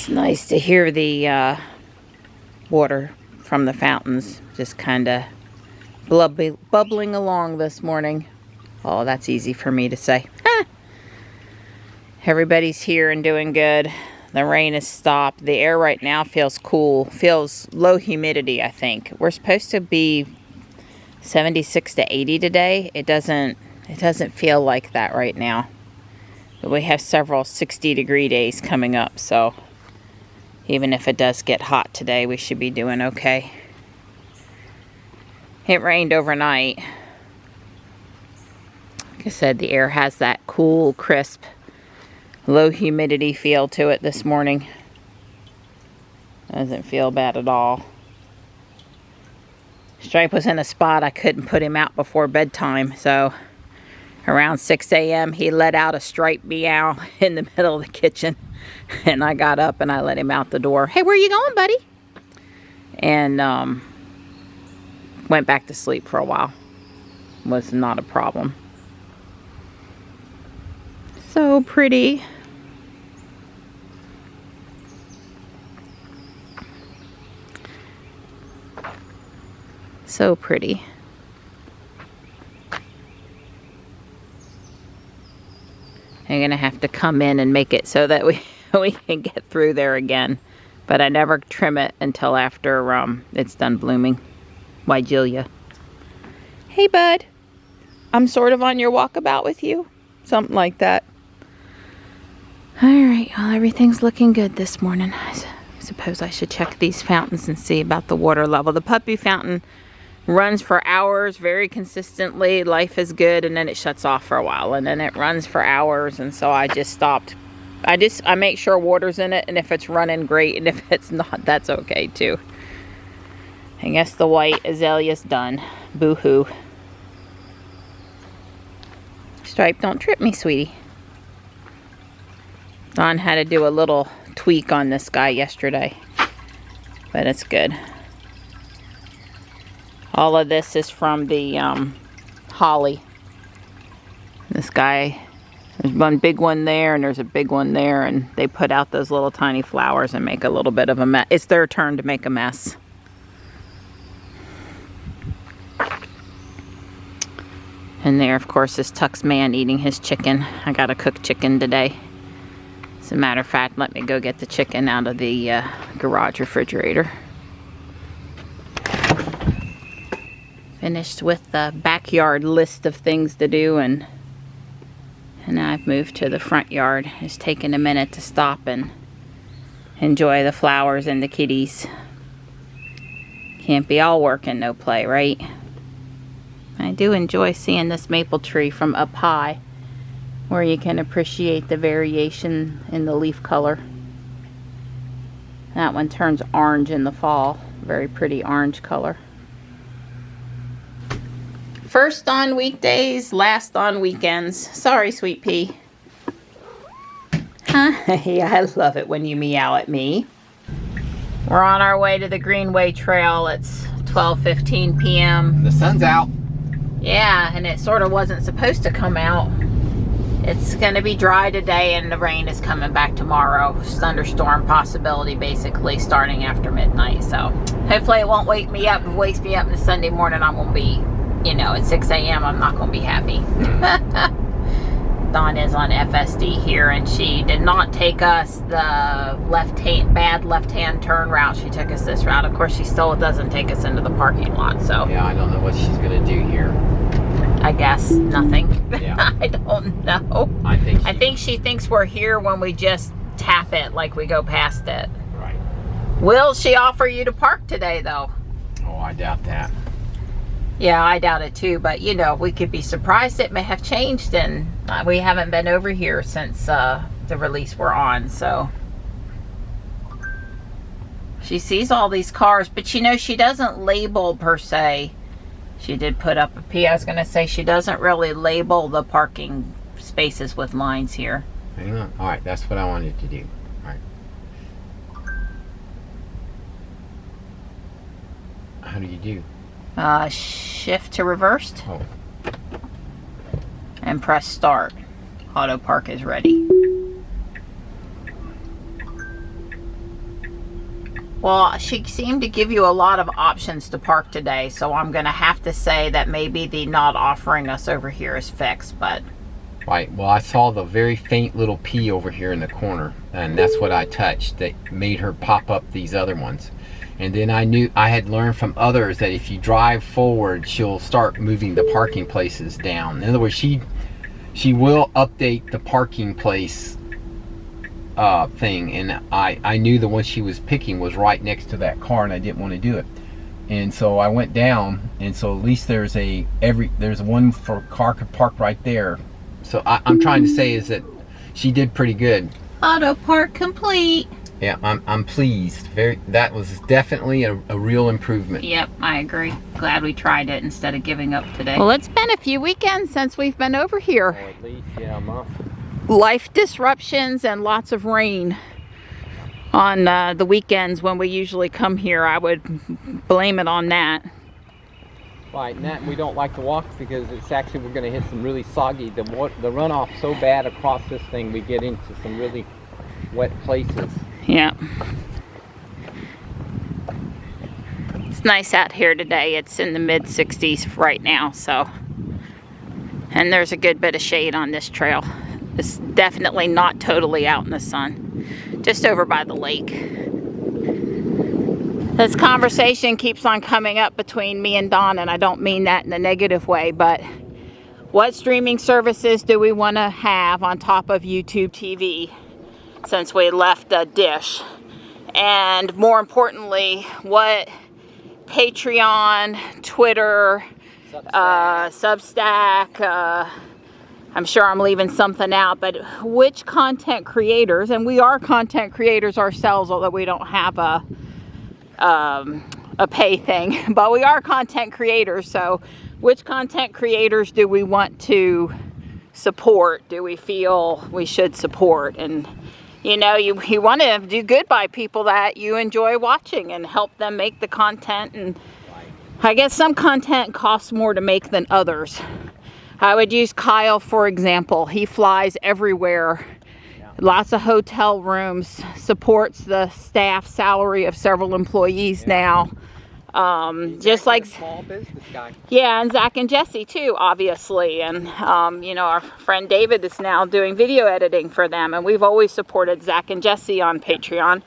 It's nice to hear the water from the fountains just kind of bubbling along this morning. Oh, that's easy for me to say. Everybody's here and doing good. The rain has stopped. The air right now feels cool. Feels low humidity, I think. We're supposed to be 76 to 80 today. It doesn't feel like that right now. But we have several 60-degree days coming up, so even if it does get hot today, we should be doing okay. It rained overnight. Like I said, the air has that cool, crisp, low humidity feel to it this morning. Doesn't feel bad at all. Stripe was in a spot I couldn't put him out before bedtime, so around 6 a.m. he let out a Stripe meow in the middle of the kitchen, and I got up and I let him out the door. Hey, where you going, buddy? And went back to sleep for a while. Was not a problem. So pretty. So pretty. I'm gonna have to come in and make it so that we can get through there again. But I never trim it until after it's done blooming. Why, Julia? Hey, bud. I'm sort of on your walkabout with you. Something like that. Alright, well, everything's looking good this morning. I suppose I should check these fountains and see about the water level. The puppy fountain runs for hours very consistently. Life is good, and then it shuts off for a while, and then it runs for hours, and so I just stopped. I make sure water's in it, and if it's running, great, and if it's not, that's okay too. I guess the white azalea's done. Boo-hoo. Stripe, don't trip me, sweetie. Don had to do a little tweak on this guy yesterday, but it's good. All of this is from the holly. This guy, there's one big one there and there's a big one there, and they put out those little tiny flowers and make a little bit of a mess. It's their turn to make a mess. And there, of course, is Tuck's man eating his chicken. I gotta cook chicken today. As a matter of fact, let me go get the chicken out of the garage refrigerator. Finished with the backyard list of things to do, and now I've moved to the front yard. It's taken a minute to stop and enjoy the flowers and the kitties. Can't be all work and no play, right? I do enjoy seeing this maple tree from up high, where you can appreciate the variation in the leaf color. That one turns orange in the fall. Very pretty orange color. First on weekdays, last on weekends. Sorry, sweet pea. Huh? Yeah, I love it when you meow at me. We're on our way to the Greenway Trail. It's 12:15 p.m. The sun's out. Yeah, and it sort of wasn't supposed to come out. It's going to be dry today, and the rain is coming back tomorrow. Thunderstorm possibility, basically, starting after midnight. So hopefully it won't wake me up. If it wakes me up on Sunday morning, I won't be, you know, at 6 a.m. I'm not going to be happy. Dawn is on FSD here, and she did not take us the bad left-hand turn route. She took us this route. Of course, she still doesn't take us into the parking lot. So yeah, I don't know what she's going to do here. I guess nothing. Yeah. I don't know. I think she thinks we're here when we just tap it, like we go past it. Right. Will she offer you to park today, though? Oh, I doubt that. Yeah, I doubt it too, but you know, we could be surprised. It may have changed, and we haven't been over here since the release we're on, so. She sees all these cars, but you know, she doesn't label per se. She did put up a P. I was going to say she doesn't really label the parking spaces with lines here. Hang on. All right, that's what I wanted to do. All right. How do you do? Shift to reversed. Oh. And press start. Auto park is ready. Well, she seemed to give you a lot of options to park today, so I'm going to have to say that maybe the not offering us over here is fixed, but... Right, well, I saw the very faint little P over here in the corner, and that's what I touched that made her pop up these other ones. And then I had learned from others that if you drive forward, she'll start moving the parking places down. In other words, she will update the parking place thing, and I knew the one she was picking was right next to that car, and I didn't want to do it. And so I went down, and so at least there's one for a car could park right there. So I'm trying to say is that she did pretty good. Auto park complete. Yeah, I'm pleased. That was definitely a real improvement. Yep, I agree. Glad we tried it instead of giving up today. Well, it's been a few weekends since we've been over here. Or at least, yeah, a month. Life disruptions and lots of rain on the weekends when we usually come here. I would blame it on that. Right, and that we don't like to walk because it's actually, we're going to hit some really soggy, the runoff so bad across this thing, we get into some really wet places. Yeah. It's nice out here today. It's in the mid 60s right now, so. And there's a good bit of shade on this trail. It's definitely not totally out in the sun. Just over by the lake. This conversation keeps on coming up between me and Don, and I don't mean that in a negative way, but what streaming services do we want to have on top of YouTube TV since we left Dish? And more importantly, what Patreon, Twitter, Substack, I'm sure I'm leaving something out, but which content creators, and we are content creators ourselves, although we don't have a pay thing, but we are content creators, so which content creators do we want to support? Do we feel we should support? And you know, you want to do good by people that you enjoy watching and help them make the content. And I guess some content costs more to make than others. I would use Kyle for example. He flies everywhere. Lots of hotel rooms, supports the staff salary of several employees now. Just like small business guy. Yeah, and Zach and Jesse too, obviously. And you know, our friend David is now doing video editing for them, and we've always supported Zach and Jesse on Patreon.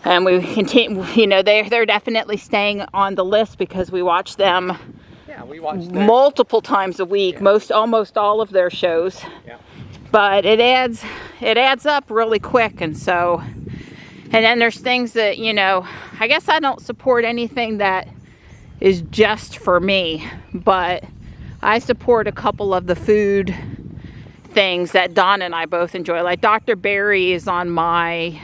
And we continue, you know, they're definitely staying on the list because we watch them. Yeah, we watch multiple times a week, yeah. almost all of their shows. Yeah. But it adds up really quick, and so, and then there's things that, you know, I guess I don't support anything that is just for me, but I support a couple of the food things that Don and I both enjoy. Like Dr. Barry is on my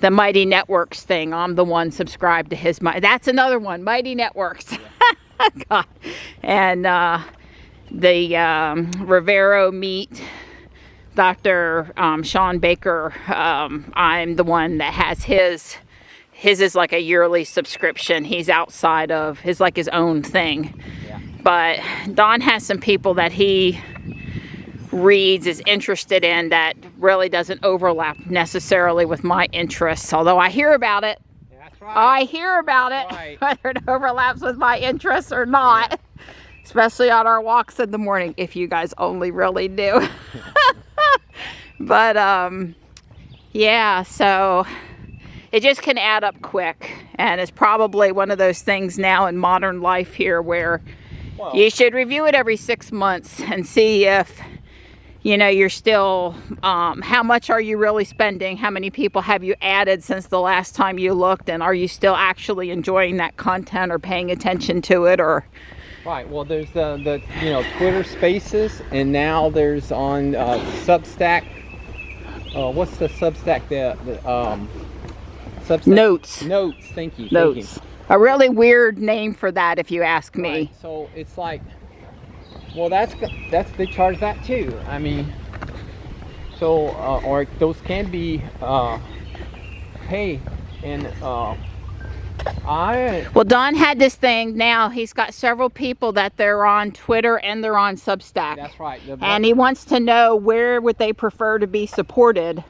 the Mighty Networks thing. I'm the one subscribed to his. That's another one, Mighty Networks. Yeah. God. And the Rivero Meat, Dr. Sean Baker, I'm the one that has his is like a yearly subscription. He's outside of his, like his own thing. Yeah. But Don has some people that he reads, is interested in, that really doesn't overlap necessarily with my interests, although I hear about it. That's right. I hear about That's it, right. whether it overlaps with my interests or not. Yeah. Especially on our walks in the morning, if you guys only really knew. But yeah, so it just can add up quick, and it's probably one of those things now in modern life here where you should review it every 6 months and see if, you know, you're still, how much are you really spending? How many people have you added since the last time you looked? And are you still actually enjoying that content or paying attention to it? Or right, well, there's the you know, Twitter Spaces, and now there's on Substack. What's the Substack? Substack? Notes. Notes, thank you. Notes. Thank you. A really weird name for that, if you ask me. Right, so it's like, well, that's they charge that too. I mean, so or those can be pay, and well, Don had this thing. Now he's got several people that they're on Twitter and they're on Substack. That's right. And he wants to know where would they prefer to be supported.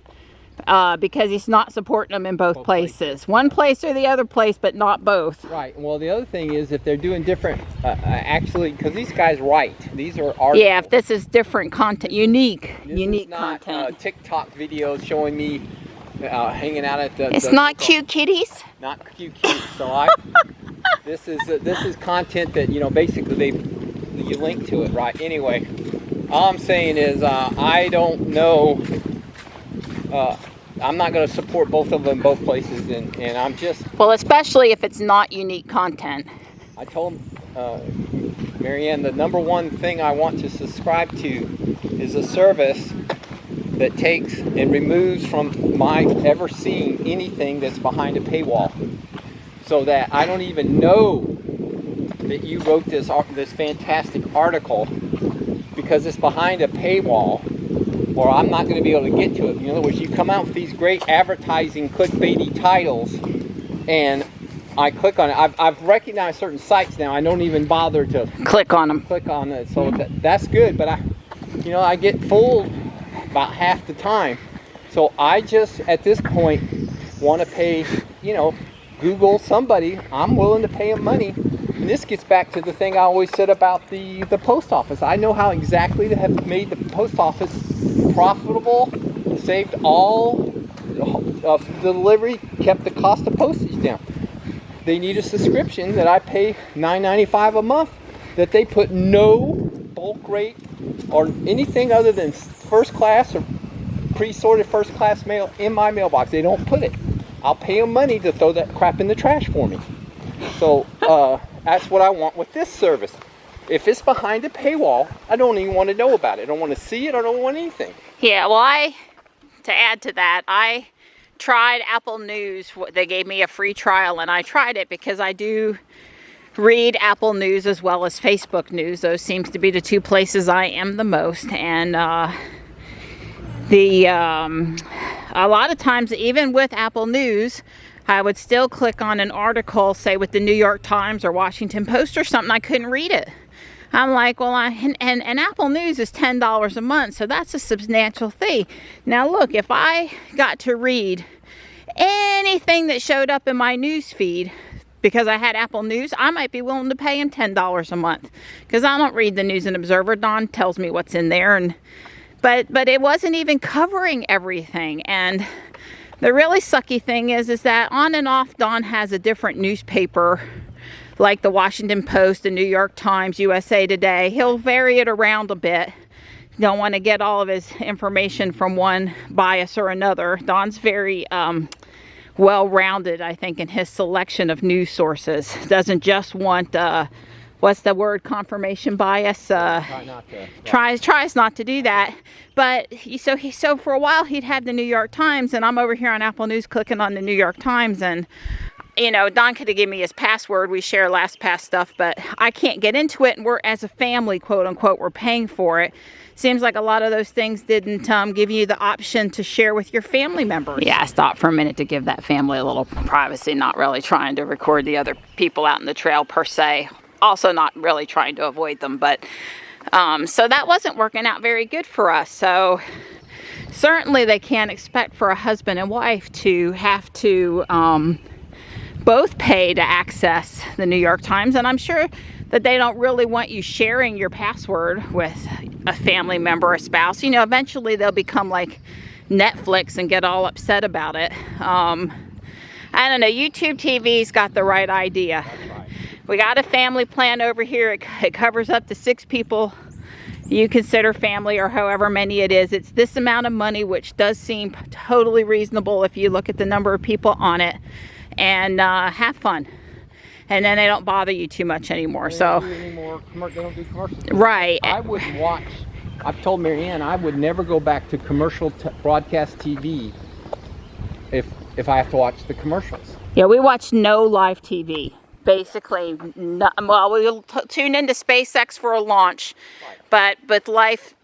because he's not supporting them in both places. One place or the other place, but not both. Right. Well, the other thing is if they're doing different, actually, because these guys write. These are articles. Yeah, if this is different content, unique This is not, content. TikTok videos showing me hanging out at the. It's not cute kitties. Not cute. So this is content that basically you link to it, right? Anyway, all I'm saying is I don't know. I'm not going to support both of them both places, and I'm just. Well, especially if it's not unique content. I told Marianne the number one thing I want to subscribe to is a service that takes and removes from my ever seeing anything that's behind a paywall, so that I don't even know that you wrote this fantastic article because it's behind a paywall, or I'm not going to be able to get to it. In other words, you come out with these great advertising clickbaity titles, and I click on it. I've recognized certain sites now. I don't even bother to Click on them. click on it. So that's good. But I get fooled about half the time. So I just at this point want to pay, Google somebody. I'm willing to pay them money. And this gets back to the thing I always said about the post office. I know how exactly to have made the post office profitable, saved all of the delivery, kept the cost of postage down. They need a subscription that I pay $9.95 a month, that they put no bulk rate or anything other than first class or pre-sorted first class mail in my mailbox. They don't put it. I'll pay them money to throw that crap in the trash for me. So that's what I want with this service. If it's behind a paywall, I don't even want to know about it. I don't want to see it. I don't want anything. Yeah, well, to add to that, I tried Apple News. They gave me a free trial, and I tried it because I do read Apple News as well as Facebook News. Those seems to be the two places I am the most. And a lot of times, even with Apple News, I would still click on an article, say with the New York Times or Washington Post or something. I couldn't read it. I'm like, well, and Apple News is $10 a month, so that's a substantial fee. Now look, if I got to read anything that showed up in my news feed because I had Apple News, I might be willing to pay him $10 a month, because I don't read the News and Observer. Don tells me what's in there, but it wasn't even covering everything. And the really sucky thing is that on and off, Don has a different newspaper, like the Washington Post, the New York Times, USA Today. He'll vary it around a bit. Don't want to get all of his information from one bias or another. Don's very well-rounded, I think, in his selection of news sources. Doesn't just want, what's the word, confirmation bias? Tries not to do that. But so for a while he'd have the New York Times, and I'm over here on Apple News clicking on the New York Times, and Don could have given me his password. We share LastPass stuff, but I can't get into it, and we're, as a family, quote unquote, we're paying for it. Seems like a lot of those things didn't give you the option to share with your family members. Yeah, I stopped for a minute to give that family a little privacy, not really trying to record the other people out in the trail per se. Also not really trying to avoid them, but so that wasn't working out very good for us. So certainly they can't expect for a husband and wife to have to both pay to access the New York Times, and I'm sure that they don't really want you sharing your password with a family member or spouse. Eventually they'll become like Netflix and get all upset about it. I don't know, YouTube TV's got the right idea. We got a family plan over here. It covers up to 6 people you consider family, or however many it is. It's this amount of money, which does seem totally reasonable if you look at the number of people on it. And have fun, and then they don't bother you too much anymore. They don't do commercials. Right. I would watch. I've told Marianne I would never go back to commercial broadcast TV if I have to watch the commercials. Yeah, we watch no live TV. Basically, we'll tune into SpaceX for a launch, but with life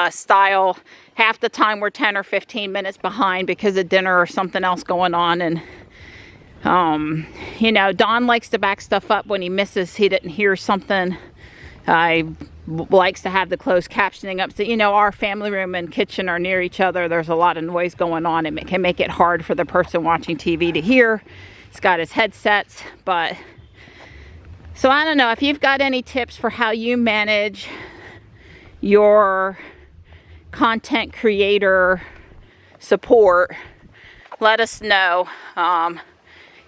style, half the time we're 10 or 15 minutes behind because of dinner or something else going on. And Don likes to back stuff up when he misses, he didn't hear something. I likes to have the closed captioning up. So, you know, our family room and kitchen are near each other. There's a lot of noise going on. It can make it hard for the person watching TV to hear. He's got his headsets, but so I don't know if you've got any tips for how you manage your content creator support. Let us know.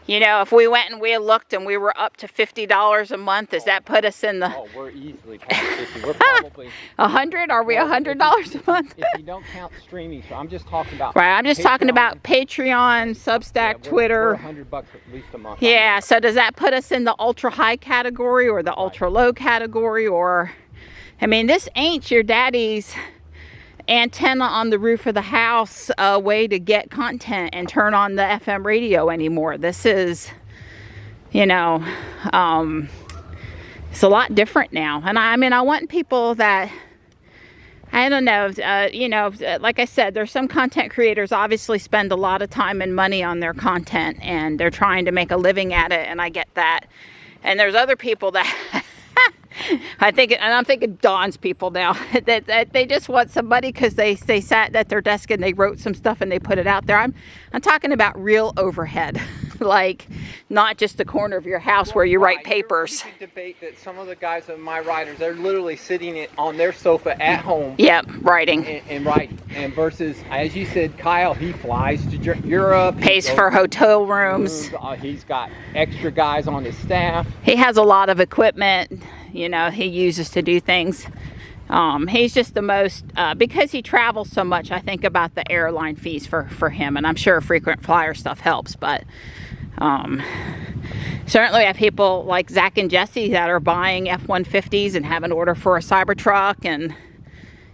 You know, if we went and we looked and we were up to $50 a month, does that put us in the... Oh, we're easily past 50. We're probably... 100? Are we $100 a month? If you don't count streaming, so I'm just talking about... Right, I'm just talking about Patreon, Substack, Twitter. We're $100 at least a month. Yeah, so does that put us in the ultra high category or the ultra low category? Or, I mean, this ain't your daddy's antenna on the roof of the house way to get content and turn on the FM radio anymore. This is, you know, it's a lot different now. And I mean, I want people that, I don't know, you know, like I said, there's some content creators obviously spend a lot of time and money on their content and they're trying to make a living at it, and I get that. And there's other people that I think, and I'm thinking Dawn's people now, that they just want somebody because they sat at their desk and they wrote some stuff and they put it out there. I'm talking about real overhead, like not just the corner of your house where you write papers. You could debate that some of the guys of my writers, they're literally sitting on their sofa at home. Yep, writing. And writing. And versus, as you said, Kyle, he flies to Europe. Pays for hotel rooms. He's got extra guys on his staff. He has a lot of equipment, you know, he uses to do things. He's just the most, because he travels so much, I think about the airline fees for him, and I'm sure frequent flyer stuff helps, but certainly I have people like Zach and Jesse that are buying F-150s and have an order for a Cybertruck, and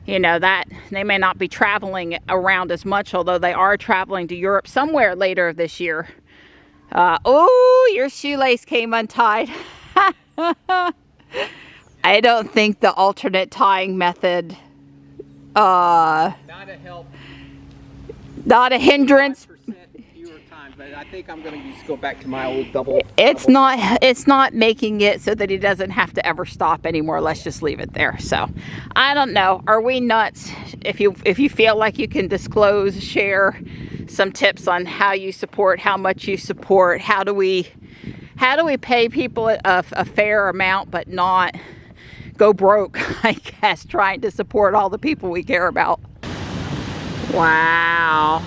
you know that they may not be traveling around as much, although they are traveling to Europe somewhere later this year. Oh, your shoelace came untied. I don't think the alternate tying method, not a help, not a hindrance. Fewer times, but I think I'm going to just go back to my old double. It's not making it so that he doesn't have to ever stop anymore. Let's just leave it there. So I don't know. Are we nuts? If you feel like you can disclose, share some tips on how you support, how much you support, how do we pay people a fair amount but not go broke, I guess, trying to support all the people we care about. Wow.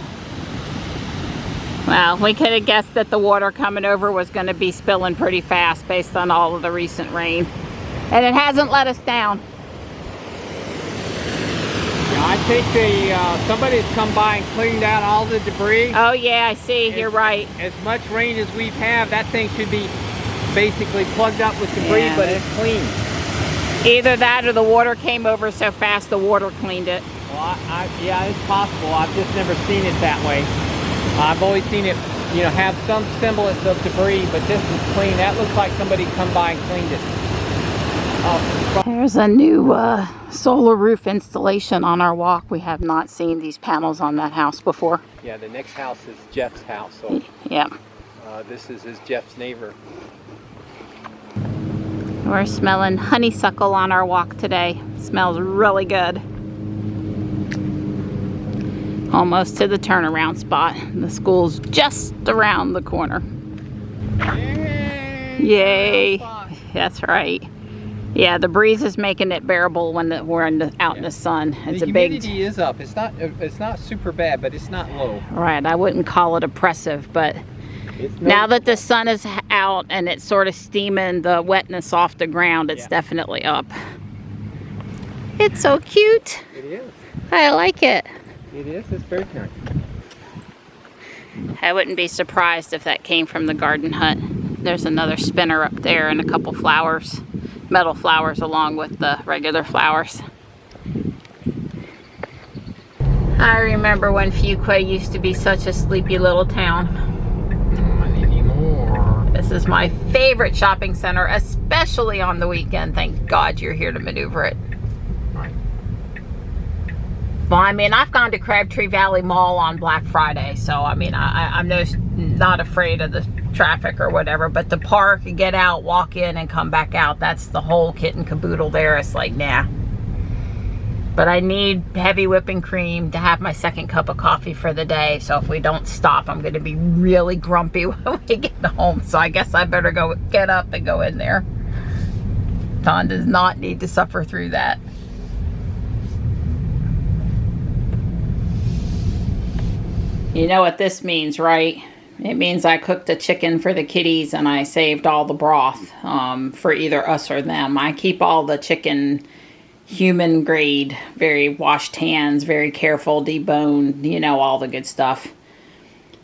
Well, we could have guessed that the water coming over was going to be spilling pretty fast based on all of the recent rain. And it hasn't let us down. Yeah, I think somebody's come by and cleaned out all the debris. Oh yeah, I see. You're right. As much rain as we've had, that thing should be basically plugged up with debris, Yeah, but it's clean. Either that or the water came over so fast the water cleaned it. Well, yeah, it's possible. I've just never seen it that way. I've always seen it, you know, have some semblance of debris, but this is clean. That looks like somebody come by and cleaned it. Oh. There's a new solar roof installation on our walk. We have not seen these panels on that house before. Yeah, the next house is Jeff's house. So yeah. This is Jeff's neighbor. We're smelling honeysuckle on our walk today. Smells really good. Almost to the turnaround spot. The school's just around the corner. Yay! That's right. Yeah, the breeze is making it bearable when we're out in the sun. It's the a big. humidity is up. It's not super bad, but it's not low. Right. I wouldn't call it oppressive, but now that the sun is out and it's sort of steaming the wetness off the ground, it's definitely up. It's so cute. It is. I like it. It is. It's very nice. I wouldn't be surprised if that came from the garden hut. There's another spinner up there and a couple flowers, metal flowers along with the regular flowers. I remember when Fuquay used to be such a sleepy little town. Not anymore. This is my favorite shopping center, especially on the weekend. Thank God you're here to maneuver it. Right. Well, I mean, I've gone to Crabtree Valley Mall on Black Friday, so I mean, I'm not afraid of the traffic or whatever, but to park and get out, walk in and come back out, that's the whole kit and caboodle there. It's like, nah. But I need heavy whipping cream to have my second cup of coffee for the day, so if we don't stop, I'm going to be really grumpy when we get home. So I guess I better go get up and go in there. Don does not need to suffer through that. You know what this means, right? It means I cooked a chicken for the kitties and I saved all the broth for either us or them. I keep all the chicken human grade, very washed hands, very careful, deboned, you know, all the good stuff.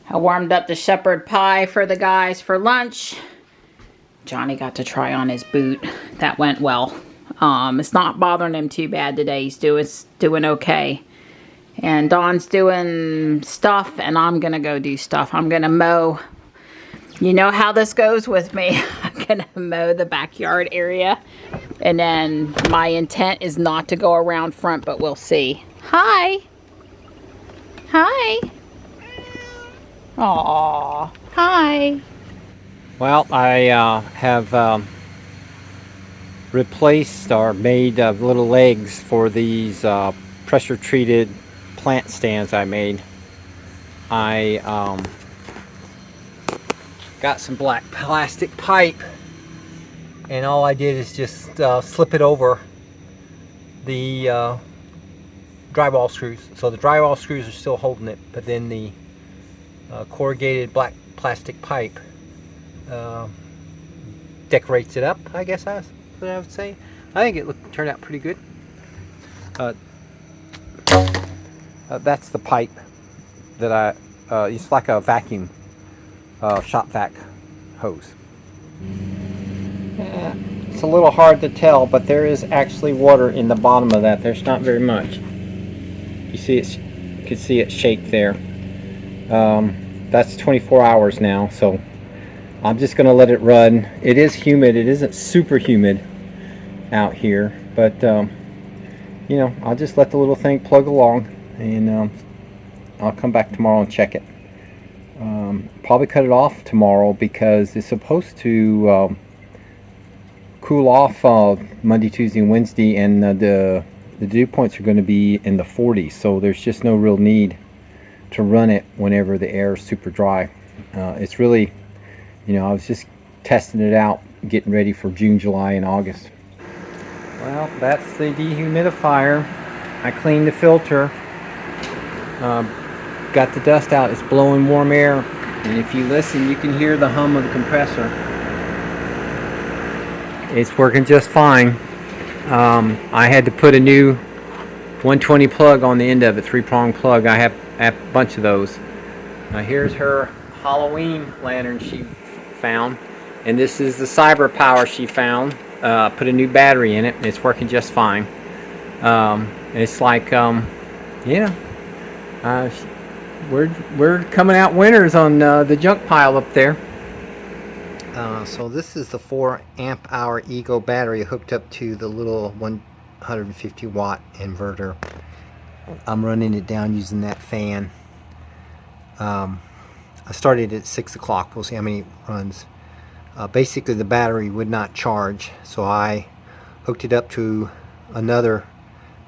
I warmed up the shepherd pie for the guys for lunch. Johnny got to try on his boot. That went well. It's not bothering him too bad today. He's doing okay. And Dawn's doing stuff, and I'm going to go do stuff. I'm going to mow. You know how this goes with me. I'm going to mow the backyard area. And then my intent is not to go around front, but we'll see. Hi. Hi. Aw. Hi. Well, I have replaced or made little legs for these pressure-treated plant stands I made. I got some black plastic pipe, and all I did is just slip it over the drywall screws. So the drywall screws are still holding it, but then the corrugated black plastic pipe decorates it up, I guess that's what I would say. I think it turned out pretty good. That's the pipe that I it's like a vacuum shop vac hose. It's a little hard to tell, but there is actually water in the bottom of that. There's not very much. You see it, you can see it shake there. That's 24 hours now, so I'm just going to let it run. It is humid. It isn't super humid out here, but you know, I'll just let the little thing plug along, and I'll come back tomorrow and check it. Probably cut it off tomorrow because it's supposed to cool off Monday, Tuesday, and Wednesday, and the dew points are going to be in the 40s, so there's just no real need to run it whenever the air is super dry. It's really, you know, I was just testing it out, getting ready for June, July, and August. Well, that's the dehumidifier. I cleaned the filter, got the dust out. It's blowing warm air, and if you listen, you can hear the hum of the compressor. It's working just fine. I had to put a new 120 plug on the end of it, 3-prong plug. I have a bunch of those. Here's her Halloween lantern she found, and this is the cyber power she found. Put a new battery in it, and it's working just fine. It's like, yeah, we're coming out winners on the junk pile up there. So this is the 4 amp hour Ego battery hooked up to the little 150 watt inverter. I'm running it down using that fan. I started at 6 o'clock. We'll see how many it runs. Basically the battery would not charge, so I hooked it up to another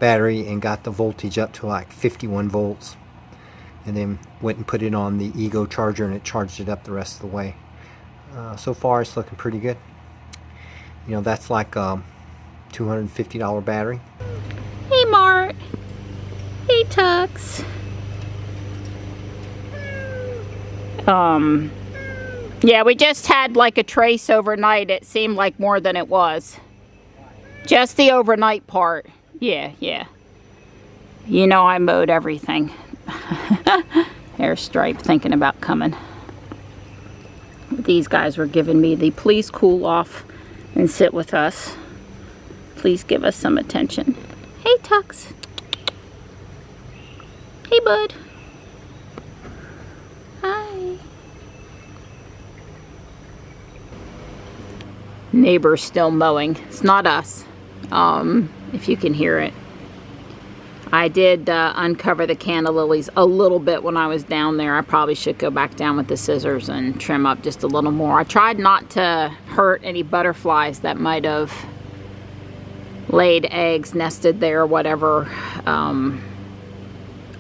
battery and got the voltage up to like 51 volts, and then went and put it on the Ego charger, and it charged it up the rest of the way. So far it's looking pretty good. You know, that's like a $250 battery. Hey Mart. Hey Tux. Yeah, we just had like a trace overnight. It seemed like more than it was. Just the overnight part. Yeah. You know I mowed everything. Airstripe thinking about coming. These guys were giving me the please cool off and sit with us. Please give us some attention. Hey Tux. Hey bud. Hi. Neighbor's still mowing. It's not us. If you can hear it. I did uncover the canna lilies a little bit when I was down there. I probably should go back down with the scissors and trim up just a little more. I tried not to hurt any butterflies that might have laid eggs, nested there, or whatever,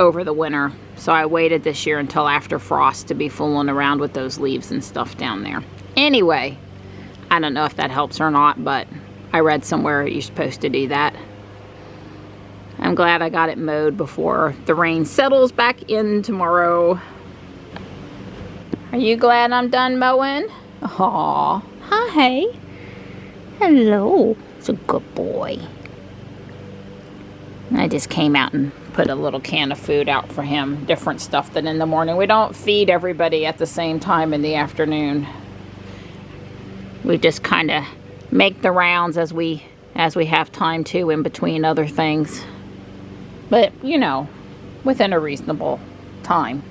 over the winter. So I waited this year until after frost to be fooling around with those leaves and stuff down there. Anyway, I don't know if that helps or not, but I read somewhere you're supposed to do that. I'm glad I got it mowed before the rain settles back in tomorrow. Are you glad I'm done mowing? Aw, hi. Hello. It's a good boy. I just came out and put a little can of food out for him. Different stuff than in the morning. We don't feed everybody at the same time in the afternoon. We just kind of make the rounds as we have time to in between other things. But, you know, within a reasonable time.